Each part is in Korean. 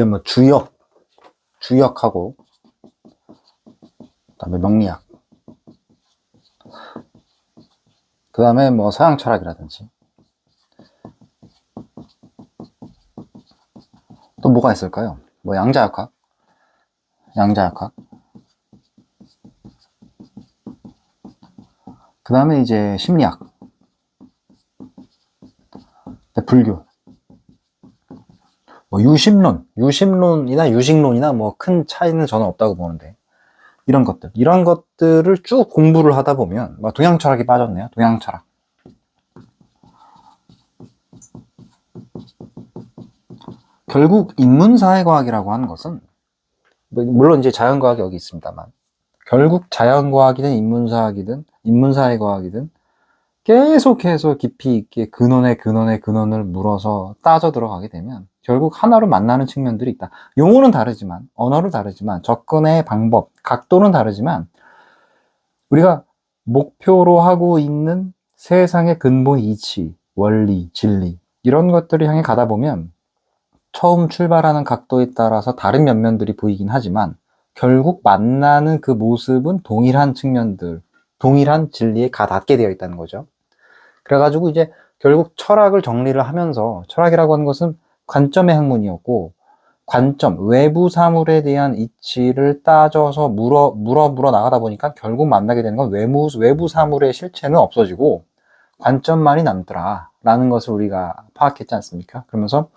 뭐 주역하고, 그다음에 명리학, 그다음에 뭐 서양 철학이라든지, 또 뭐가 있을까요? 뭐 양자역학, 그 다음에 이제 심리학, 불교, 뭐 유심론이나 유식론이나 뭐 큰 차이는 저는 없다고 보는데, 이런 것들을 쭉 공부를 하다 보면, 뭐 동양 철학이 빠졌네요. 동양 철학. 결국 인문사회과학이라고 하는 것은, 물론 이제 자연과학이 여기 있습니다만, 결국 자연과학이든 인문사회과학이든 계속해서 깊이 있게 근원을 물어서 따져 들어가게 되면 결국 하나로 만나는 측면들이 있다. 용어는 다르지만, 언어는 다르지만, 접근의 방법, 각도는 다르지만, 우리가 목표로 하고 있는 세상의 근본 이치, 원리, 진리, 이런 것들을 향해 가다 보면 처음 출발하는 각도에 따라서 다른 면면들이 보이긴 하지만 결국 만나는 그 모습은 동일한 측면들, 동일한 진리에 가닿게 되어 있다는 거죠. 그래가지고 이제 결국 철학을 정리를 하면서, 철학이라고 하는 것은 관점의 학문이었고, 관점, 외부 사물에 대한 이치를 따져서 물어 나가다 보니까 결국 만나게 되는 건 외부 사물의 실체는 없어지고 관점만이 남더라 라는 것을 우리가 파악했지 않습니까? 그러면서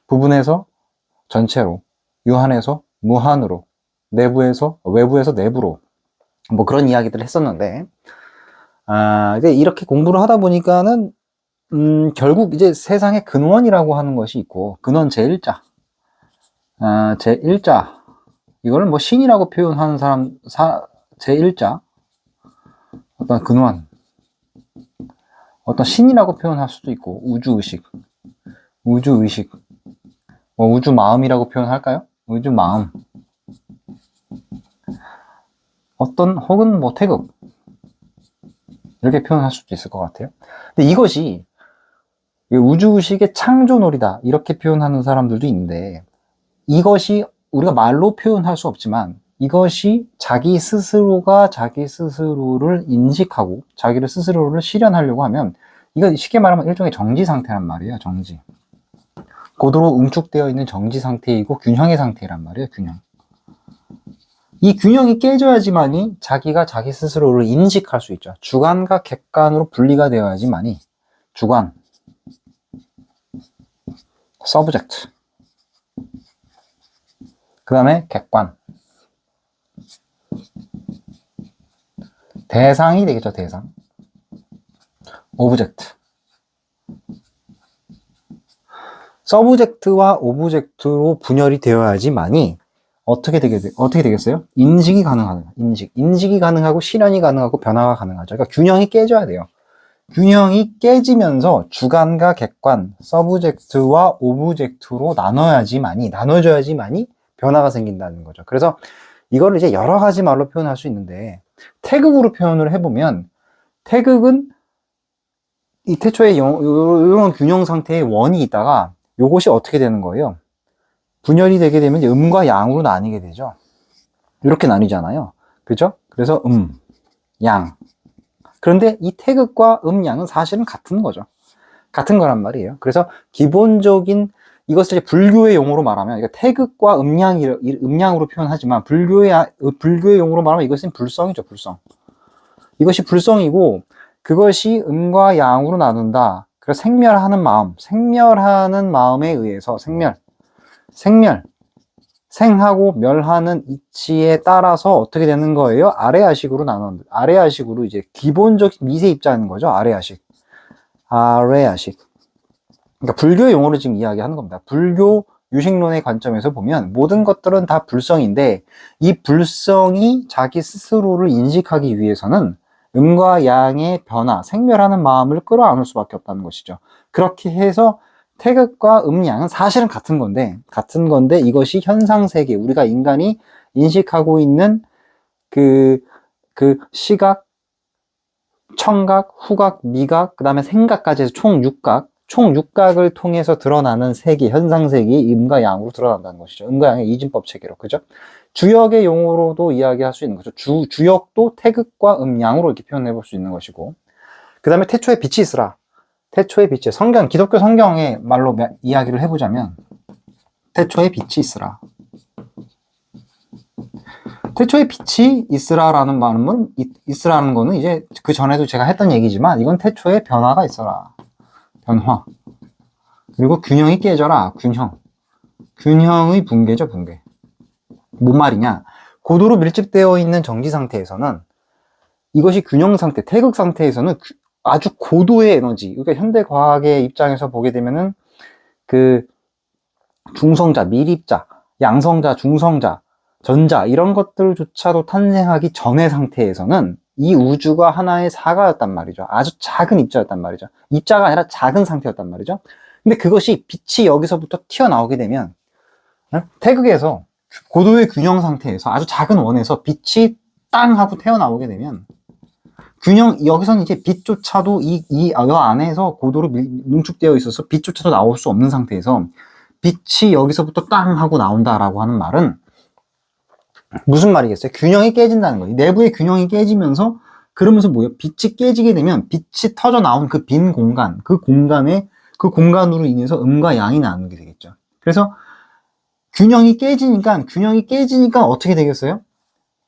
부분에서 전체로, 유한에서 무한으로, 외부에서 내부로, 뭐 그런 이야기들을 했었는데, 이제 이렇게 공부를 하다 보니까는, 결국 이제 세상의 근원이라고 하는 것이 있고, 근원 제1자, 제1자, 이거를 뭐 신이라고 표현하는 사람, 제1자, 어떤 근원, 어떤 신이라고 표현할 수도 있고, 우주의식, 뭐 우주 마음이라고 표현할까요? 우주 마음. 혹은 뭐 태극. 이렇게 표현할 수도 있을 것 같아요. 근데 이것이 우주의식의 창조놀이다. 이렇게 표현하는 사람들도 있는데, 이것이 우리가 말로 표현할 수 없지만, 이것이 자기 스스로가 자기 스스로를 인식하고, 자기를 스스로를 실현하려고 하면, 이거 쉽게 말하면 일종의 정지 상태란 말이에요. 정지. 고도로 응축되어 있는 정지 상태이고 균형의 상태란 말이에요. 균형. 이 균형이 깨져야지만이 자기가 자기 스스로를 인식할 수 있죠. 주관과 객관으로 분리가 되어야지만이 주관, subject, 그 다음에 객관, 대상이 되겠죠. 대상, object. 서브젝트와 오브젝트로 분열이 되어야지만이 어떻게 되겠어요? 인식이 가능하다. 인식이 가능하고 실현이 가능하고 변화가 가능하죠. 그러니까 균형이 깨져야 돼요. 균형이 깨지면서 주관과 객관, 서브젝트와 오브젝트로 나눠져야지만이 변화가 생긴다는 거죠. 그래서 이거를 이제 여러 가지 말로 표현할 수 있는데, 태극으로 표현을 해보면, 태극은 이 태초에 이런 균형 상태의 원이 있다가 요것이 어떻게 되는 거예요? 분열이 되게 되면 음과 양으로 나뉘게 되죠. 이렇게 나뉘잖아요. 그죠? 그래서 양. 그런데 이 태극과 양은 사실은 같은 거죠. 같은 거란 말이에요. 그래서 기본적인, 이것을 불교의 용어로 말하면, 그러니까 태극과 음양으로 표현하지만, 불교의 용어로 말하면 이것은 불성이죠, 불성. 이것이 불성이고, 그것이 음과 양으로 나눈다. 그래서 생멸하는 마음에 의해서, 생하고 멸하는 이치에 따라서 어떻게 되는 거예요? 아래아식으로 이제 기본적인 미세 입자인 거죠. 아래아식. 그러니까 불교의 용어로 지금 이야기하는 겁니다. 불교 유식론의 관점에서 보면 모든 것들은 다 불성인데, 이 불성이 자기 스스로를 인식하기 위해서는 음과 양의 변화, 생멸하는 마음을 끌어안을 수밖에 없다는 것이죠. 그렇게 해서 태극과 양은 사실은 같은 건데 이것이 현상세계, 우리가 인간이 인식하고 있는 그 시각, 청각, 후각, 미각, 그 다음에 생각까지 해서 총 6각, 총 육각을 통해서 드러나는 세계, 현상 세계의 음과 양으로 드러난다는 것이죠. 음과 양의 이진법 체계로. 그죠? 주역의 용어로도 이야기할 수 있는 거죠. 주역도 태극과 양으로 이렇게 표현해 볼 수 있는 것이고. 그 다음에 태초에 빛이 있으라. 태초에 빛이, 성경, 기독교 성경의 말로 이야기를 해보자면, 태초에 빛이 있으라. 태초에 빛이 있으라라는 말은, 있으라는 거는 이제 그 전에도 제가 했던 얘기지만, 이건 태초에 변화가 있어라. 변화. 그리고 균형이 깨져라. 균형. 균형의 붕괴죠, 붕괴. 뭔 말이냐? 고도로 밀집되어 있는 전기 상태에서는 이것이 균형 상태, 태극 상태에서는 아주 고도의 에너지. 그러니까 현대 과학의 입장에서 보게 되면은 그 중성자, 미립자, 양성자, 중성자, 전자 이런 것들조차도 탄생하기 전의 상태에서는 이 우주가 하나의 사가였단 말이죠. 아주 작은 입자였단 말이죠. 입자가 아니라 작은 상태였단 말이죠. 근데 그것이 빛이 여기서부터 튀어나오게 되면 태극에서 고도의 균형 상태에서 아주 작은 원에서 빛이 땅 하고 태어나오게 되면 균형, 여기서는 이제 빛조차도 이 안에서 고도로 농축되어 있어서 빛조차도 나올 수 없는 상태에서 빛이 여기서부터 땅 하고 나온다라고 하는 말은 무슨 말이겠어요? 균형이 깨진다는 거예요. 내부의 균형이 깨지면서 그러면서 뭐예요? 빛이 깨지게 되면 빛이 터져 나온 그 빈 공간, 그 공간으로 인해서 음과 양이 나누게 되겠죠. 그래서 균형이 깨지니까 어떻게 되겠어요?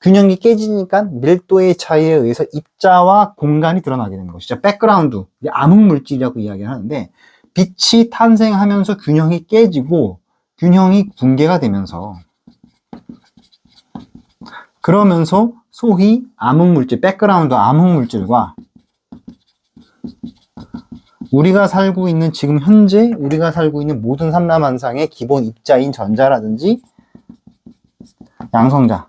균형이 깨지니까 밀도의 차이에 의해서 입자와 공간이 드러나게 되는 것이죠. 백그라운드, 암흑물질이라고 이야기하는데 빛이 탄생하면서 균형이 깨지고 균형이 붕괴가 되면서 그러면서 소위 암흑물질, 백그라운드 암흑물질과 우리가 살고 있는 지금 현재 우리가 살고 있는 모든 삼라만상의 기본 입자인 전자라든지 양성자,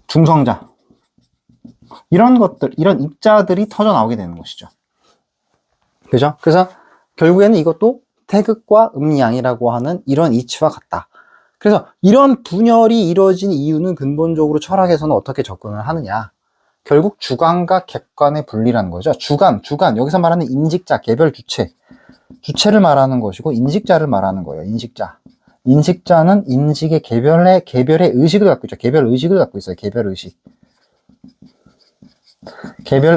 중성자 이런 것들, 이런 입자들이 터져 나오게 되는 것이죠. 그죠? 그래서 결국에는 이것도 태극과 음양이라고 하는 이런 이치와 같다. 그래서 이런 분열이 이루어진 이유는 근본적으로 철학에서는 어떻게 접근을 하느냐? 결국 주관과 객관의 분리라는 거죠. 주관, 여기서 말하는 인식자, 개별 주체를 말하는 것이고 인식자를 말하는 거예요. 인식자는 인식의 개별의 의식을 갖고 있죠. 개별 의식을 갖고 있어요. 개별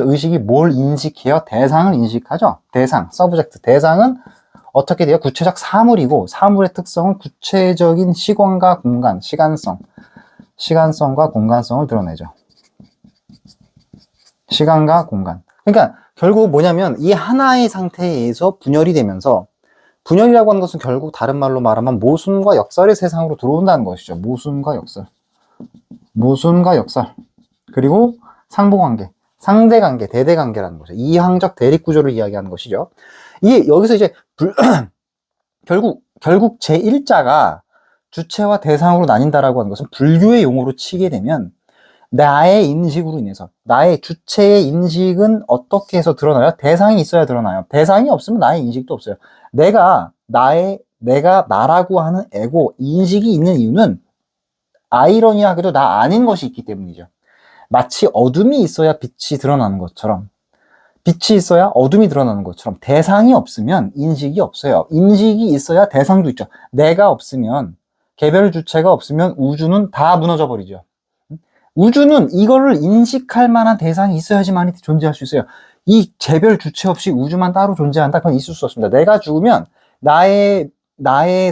의식이 뭘 인식해요? 대상을 인식하죠. 대상, 서브젝트. 대상은 어떻게 돼요? 구체적 사물이고 사물의 특성은 구체적인 시간과 공간, 시간성과 공간성을 드러내죠. 시간과 공간. 그러니까 결국 뭐냐면 이 하나의 상태에서 분열이 되면서 분열이라고 하는 것은 결국 다른 말로 말하면 모순과 역설의 세상으로 들어온다는 것이죠. 모순과 역설. 그리고 상보관계, 상대관계, 대대관계라는 거죠. 이항적 대립구조를 이야기하는 것이죠. 이게 여기서 이제 결국 제1자가 주체와 대상으로 나뉜다라고 하는 것은 불교의 용어로 치게 되면 나의 인식으로 인해서 나의 주체의 인식은 어떻게 해서 드러나요? 대상이 있어야 드러나요. 대상이 없으면 나의 인식도 없어요. 내가 나라고 하는 에고, 인식이 있는 이유는 아이러니하게도 나 아닌 것이 있기 때문이죠. 마치 어둠이 있어야 빛이 드러나는 것처럼, 빛이 있어야 어둠이 드러나는 것처럼 대상이 없으면 인식이 없어요. 인식이 있어야 대상도 있죠. 내가 없으면, 개별 주체가 없으면 우주는 다 무너져 버리죠. 우주는 이거를 인식할 만한 대상이 있어야지만 존재할 수 있어요. 이 개별 주체 없이 우주만 따로 존재한다? 그건 있을 수 없습니다. 내가 죽으면 나의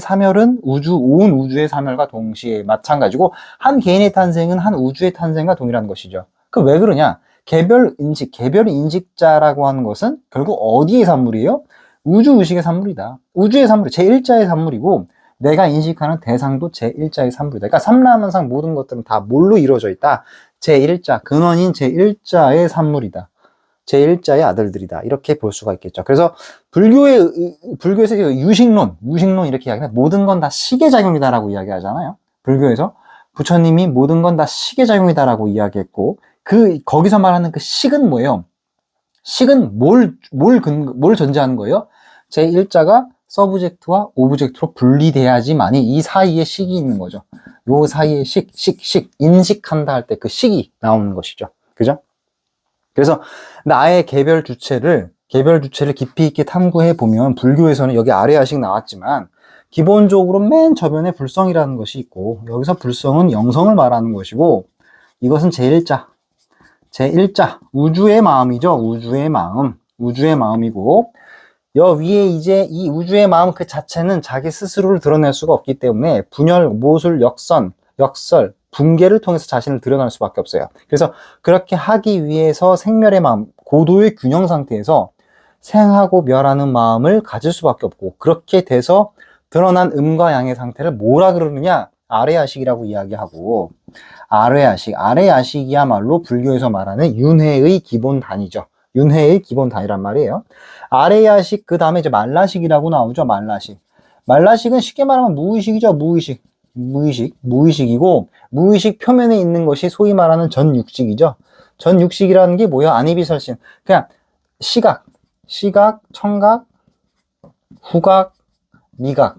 사멸은 온 우주의 사멸과 동시에 마찬가지고 한 개인의 탄생은 한 우주의 탄생과 동일한 것이죠. 그 왜 그러냐? 개별 인식자라고 하는 것은 결국 어디의 산물이에요? 우주 의식의 산물이다. 우주의 산물, 제1자의 산물이고 내가 인식하는 대상도 제1자의 산물이다. 그러니까 삼라만상 모든 것들은 다 뭘로 이루어져 있다? 제1자, 근원인 제1자의 산물이다. 제1자의 아들들이다. 이렇게 볼 수가 있겠죠. 그래서 불교에서 유식론 이렇게 이야기하면 모든 건 다 시계작용이다라고 이야기하잖아요. 불교에서 부처님이 모든 건 다 시계작용이다라고 이야기했고, 거기서 말하는 그 식은 뭐예요? 식은 뭘 전제하는 거예요? 제1자가 서브젝트와 오브젝트로 분리돼야지만이 이 사이에 식이 있는 거죠. 요 사이에 인식한다 할 때 그 식이 나오는 것이죠. 그죠? 그래서 나의 개별 주체를 개별 주체를 깊이 있게 탐구해 보면 불교에서는 여기 아레아식 나왔지만 기본적으로 맨 저변에 불성이라는 것이 있고 여기서 불성은 영성을 말하는 것이고 이것은 제1자 우주의 마음이죠. 우주의 마음이고 여 위에 이제 이 우주의 마음 그 자체는 자기 스스로를 드러낼 수가 없기 때문에 분열, 모술, 역설, 붕괴를 통해서 자신을 드러낼 수밖에 없어요. 그래서 그렇게 하기 위해서 생멸의 마음, 고도의 균형 상태에서 생하고 멸하는 마음을 가질 수밖에 없고 그렇게 돼서 드러난 음과 양의 상태를 뭐라 그러느냐? 아레아식이라고 이야기하고 아레아식이야말로 불교에서 말하는 윤회의 기본 단위죠. 윤회의 기본 단위란 말이에요. 아레아식 그 다음에 이제 말라식이라고 나오죠. 말라식은 쉽게 말하면 무의식이죠. 무의식이고 무의식 표면에 있는 것이 소위 말하는 전육식이죠. 전육식이라는 게 뭐예요? 안이비설신. 그냥 시각, 청각, 후각, 미각,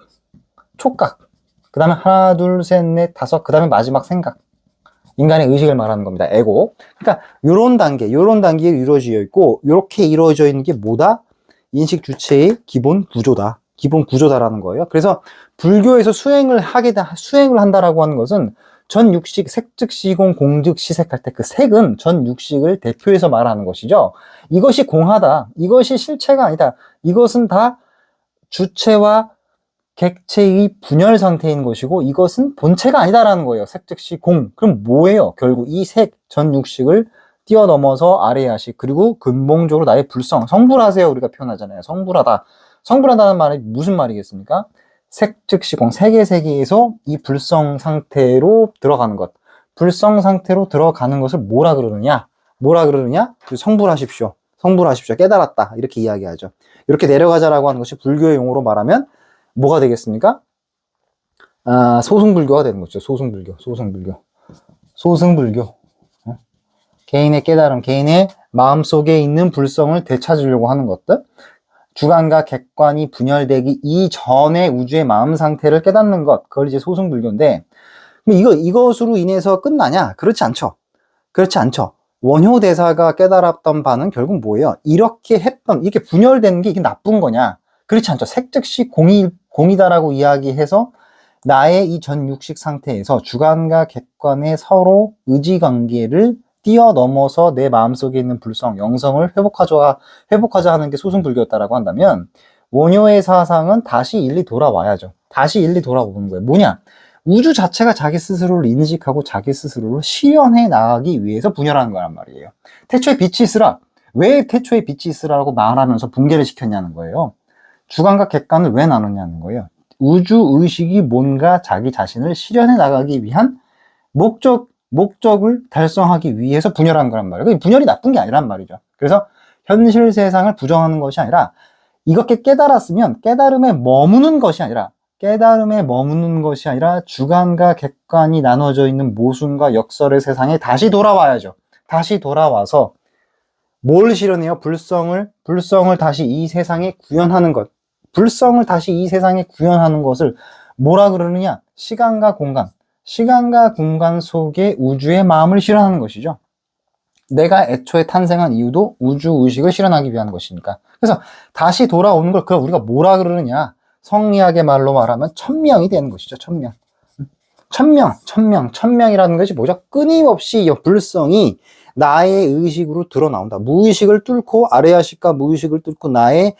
촉각. 그 다음에 하나, 둘, 셋, 넷, 다섯. 그 다음에 마지막 생각. 인간의 의식을 말하는 겁니다. 에고. 그러니까 요런 단계에 이루어져 있고 요렇게 이루어져 있는 게 뭐다? 인식 주체의 기본 구조다라는 거예요. 그래서 불교에서 수행을 한다라고 하는 것은 전육식, 색즉시공, 공즉시색할 때 그 색은 전육식을 대표해서 말하는 것이죠. 이것이 공하다. 이것이 실체가 아니다. 이것은 다 주체와 객체의 분열 상태인 것이고 이것은 본체가 아니다라는 거예요. 색즉시 공. 그럼 뭐예요? 결국 이 색, 전육식을 뛰어넘어서 아레아식 그리고 근본적으로 나의 불성, 성불하세요 우리가 표현하잖아요. 성불하다는 말이 무슨 말이겠습니까? 색즉시 공, 세계에서 이 불성 상태로 들어가는 것. 불성 상태로 들어가는 것을 뭐라 그러느냐? 성불하십시오. 깨달았다. 이렇게 이야기하죠. 이렇게 내려가자라고 하는 것이 불교의 용어로 말하면 뭐가 되겠습니까? 소승불교가 되는 거죠. 소승불교. 개인의 깨달음, 개인의 마음속에 있는 불성을 되찾으려고 하는 것들. 주관과 객관이 분열되기 이전의 우주의 마음 상태를 깨닫는 것. 그걸 이제 소승불교인데, 이것으로 인해서 끝나냐? 그렇지 않죠. 원효대사가 깨달았던 바는 결국 뭐예요? 이렇게 분열되는 게 이게 나쁜 거냐? 그렇지 않죠. 색즉시 공이다라고 이야기해서 나의 이 전육식 상태에서 주관과 객관의 서로 의지관계를 뛰어넘어서 내 마음속에 있는 불성, 영성을 회복하자 하는 게 소승불교였다라고 한다면 원효의 사상은 다시 일리 돌아와야죠. 다시 일리 돌아오는 거예요. 뭐냐? 우주 자체가 자기 스스로를 인식하고 자기 스스로를 실현해 나가기 위해서 분열하는 거란 말이에요. 태초에 빛이 있으라. 왜 태초에 빛이 있으라고 말하면서 붕괴를 시켰냐는 거예요. 주관과 객관을 왜 나눴냐는 거예요. 우주의식이 뭔가 자기 자신을 실현해 나가기 위한 목적을 달성하기 위해서 분열한 거란 말이에요. 분열이 나쁜 게 아니란 말이죠. 그래서 현실 세상을 부정하는 것이 아니라 이렇게 깨달았으면 깨달음에 머무는 것이 아니라 주관과 객관이 나눠져 있는 모순과 역설의 세상에 다시 돌아와야죠. 다시 돌아와서 뭘 실현해요? 불성을 다시 이 세상에 구현하는 것. 불성을 다시 이 세상에 구현하는 것을 뭐라 그러느냐? 시간과 공간 속에 우주의 마음을 실현하는 것이죠. 내가 애초에 탄생한 이유도 우주의식을 실현하기 위한 것이니까. 그래서 다시 돌아오는 걸 그럼 우리가 뭐라 그러느냐? 성리학의 말로 말하면 천명이 되는 것이죠. 천명이라는 것이 뭐죠? 끊임없이 이 불성이 나의 의식으로 드러나온다. 무의식을 뚫고 아레아식과 무의식을 뚫고 나의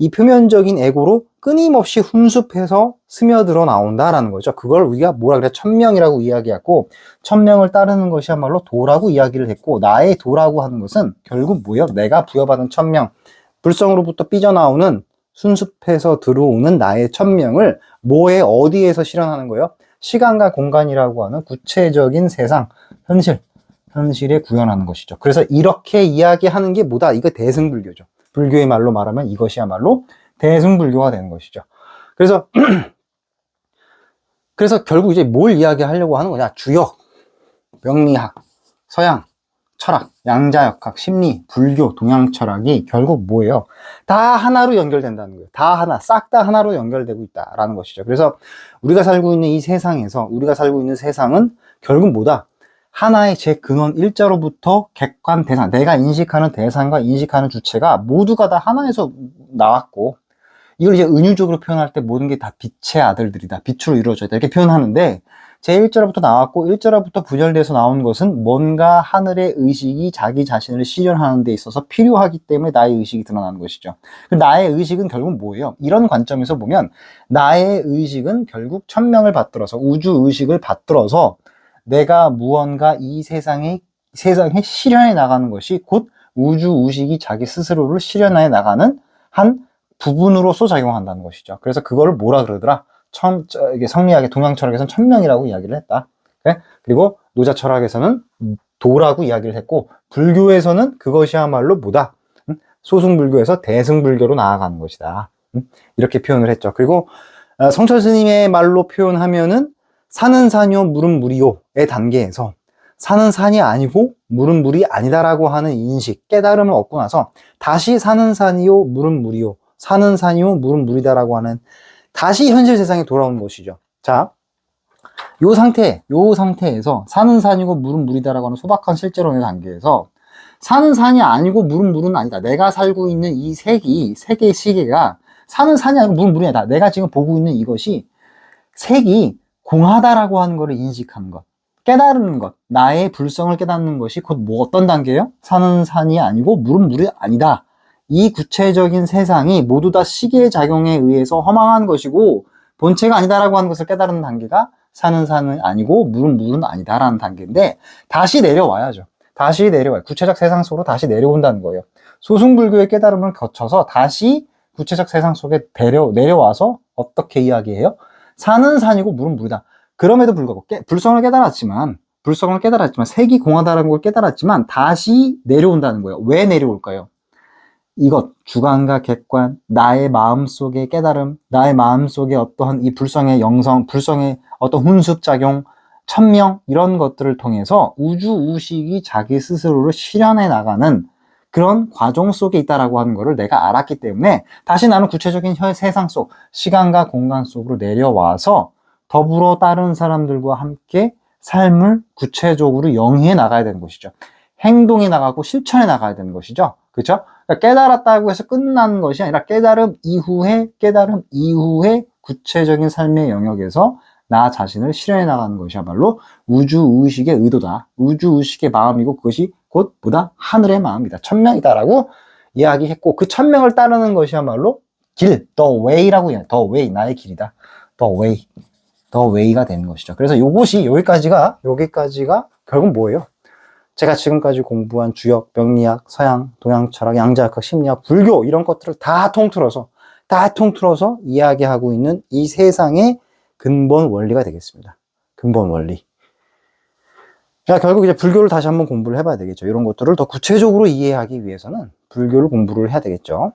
이 표면적인 에고로 끊임없이 훈습해서 스며들어 나온다라는 거죠. 그걸 우리가 뭐라 그래? 천명이라고 이야기하고 천명을 따르는 것이야말로 도라고 이야기를 했고 나의 도라고 하는 것은 결국 뭐예요? 내가 부여받은 천명, 불성으로부터 삐져나오는 순습해서 들어오는 나의 천명을 어디에서 실현하는 거예요? 시간과 공간이라고 하는 구체적인 세상, 현실에 구현하는 것이죠. 그래서 이렇게 이야기하는 게 뭐다? 이거 대승불교죠. 불교의 말로 말하면 이것이야말로 대승불교가 되는 것이죠. 그래서 결국 이제 뭘 이야기하려고 하는 거냐? 주역, 명리학, 서양, 철학, 양자역학, 심리, 불교, 동양 철학이 결국 뭐예요? 다 하나로 연결된다는 거예요. 싹 다 하나로 연결되고 있다라는 것이죠. 그래서 우리가 살고 있는 세상은 결국 뭐다? 하나의 제 근원 일자로부터 객관 대상, 내가 인식하는 대상과 인식하는 주체가 모두가 다 하나에서 나왔고, 이걸 이제 은유적으로 표현할 때 모든 게 다 빛의 아들들이다. 빛으로 이루어져 있다. 이렇게 표현하는데, 제1자로부터 나왔고 1자로부터 분열돼서 나온 것은 뭔가 하늘의 의식이 자기 자신을 실현하는 데 있어서 필요하기 때문에 나의 의식이 드러나는 것이죠. 나의 의식은 결국 뭐예요? 이런 관점에서 보면 나의 의식은 결국 천명을 받들어서 우주 의식을 받들어서 내가 무언가 이 세상에 실현해 나가는 것이 곧 우주 의식이 자기 스스로를 실현해 나가는 한 부분으로서 작용한다는 것이죠. 그래서 그거를 뭐라 그러더라? 이게 성리학의 동양철학에서는 천명이라고 이야기를 했다. 그래? 그리고 노자철학에서는 도라고 이야기를 했고, 불교에서는 그것이야말로 뭐다? 소승불교에서 대승불교로 나아가는 것이다. 이렇게 표현을 했죠. 그리고 성철 스님의 말로 표현하면은 산은 산이요 물은 물이요의 단계에서 산은 산이 아니고 물은 물이 아니다라고 하는 인식, 깨달음을 얻고 나서 다시 산은 산이요 물은 물이요, 산은 산이요 물은 물이다라고 하는 다시 현실 세상에 돌아오는 것이죠. 자, 요 상태에서 산은 산이고 물은 물이다라고 하는 소박한 실제론의 단계에서 산은 산이 아니고 물은 물은 아니다. 내가 살고 있는 이 세계의 시계가 산은 산이 아니고 물은 물이 아니다. 내가 지금 보고 있는 이것이 색이 공하다라고 하는 것을 인식하는 것, 깨달는 것, 나의 불성을 깨닫는 것이 곧 뭐 어떤 단계예요? 산은 산이 아니고 물은 물이 아니다. 이 구체적인 세상이 모두 다 시계의 작용에 의해서 허망한 것이고 본체가 아니다라고 하는 것을 깨달은 단계가 산은 산은 아니고 물은 물은 아니다라는 단계인데, 다시 내려와야죠. 다시 내려와요. 구체적 세상 속으로 다시 내려온다는 거예요. 소승불교의 깨달음을 거쳐서 다시 구체적 세상 속에 내려와서 어떻게 이야기해요? 산은 산이고 물은 물이다. 그럼에도 불구하고 불성을 깨달았지만 색이 공하다라는 걸 깨달았지만 다시 내려온다는 거예요. 왜 내려올까요? 이것, 주관과 객관, 나의 마음속의 깨달음, 나의 마음속의 어떠한 이 불성의 영성, 불성의 어떤 훈습작용, 천명, 이런 것들을 통해서 우주 의식이 자기 스스로를 실현해 나가는 그런 과정 속에 있다라고 하는 것을 내가 알았기 때문에 다시 나는 구체적인 세상 속, 시간과 공간 속으로 내려와서 더불어 다른 사람들과 함께 삶을 구체적으로 영위해 나가야 되는 것이죠. 행동해 나가고 실천해 나가야 되는 것이죠. 그렇죠? 그러니까 깨달았다고 해서 끝나는 것이 아니라 깨달음 이후에 구체적인 삶의 영역에서 나 자신을 실현해 나가는 것이야말로 우주의식의 의도다. 우주의식의 마음이고 그것이 곧 뭐다? 하늘의 마음이다. 천명이다라고 이야기했고, 그 천명을 따르는 것이야말로 길, the way라고 이야기해요. the way, 나의 길이다. the way가 되는 것이죠. 그래서 여기까지가 결국 뭐예요? 제가 지금까지 공부한 주역, 명리학, 서양, 동양철학, 양자역학, 심리학, 불교 이런 것들을 다 통틀어서 이야기하고 있는 이 세상의 근본 원리가 되겠습니다. 근본 원리. 자, 결국 이제 불교를 다시 한번 공부를 해봐야 되겠죠. 이런 것들을 더 구체적으로 이해하기 위해서는 불교를 공부를 해야 되겠죠.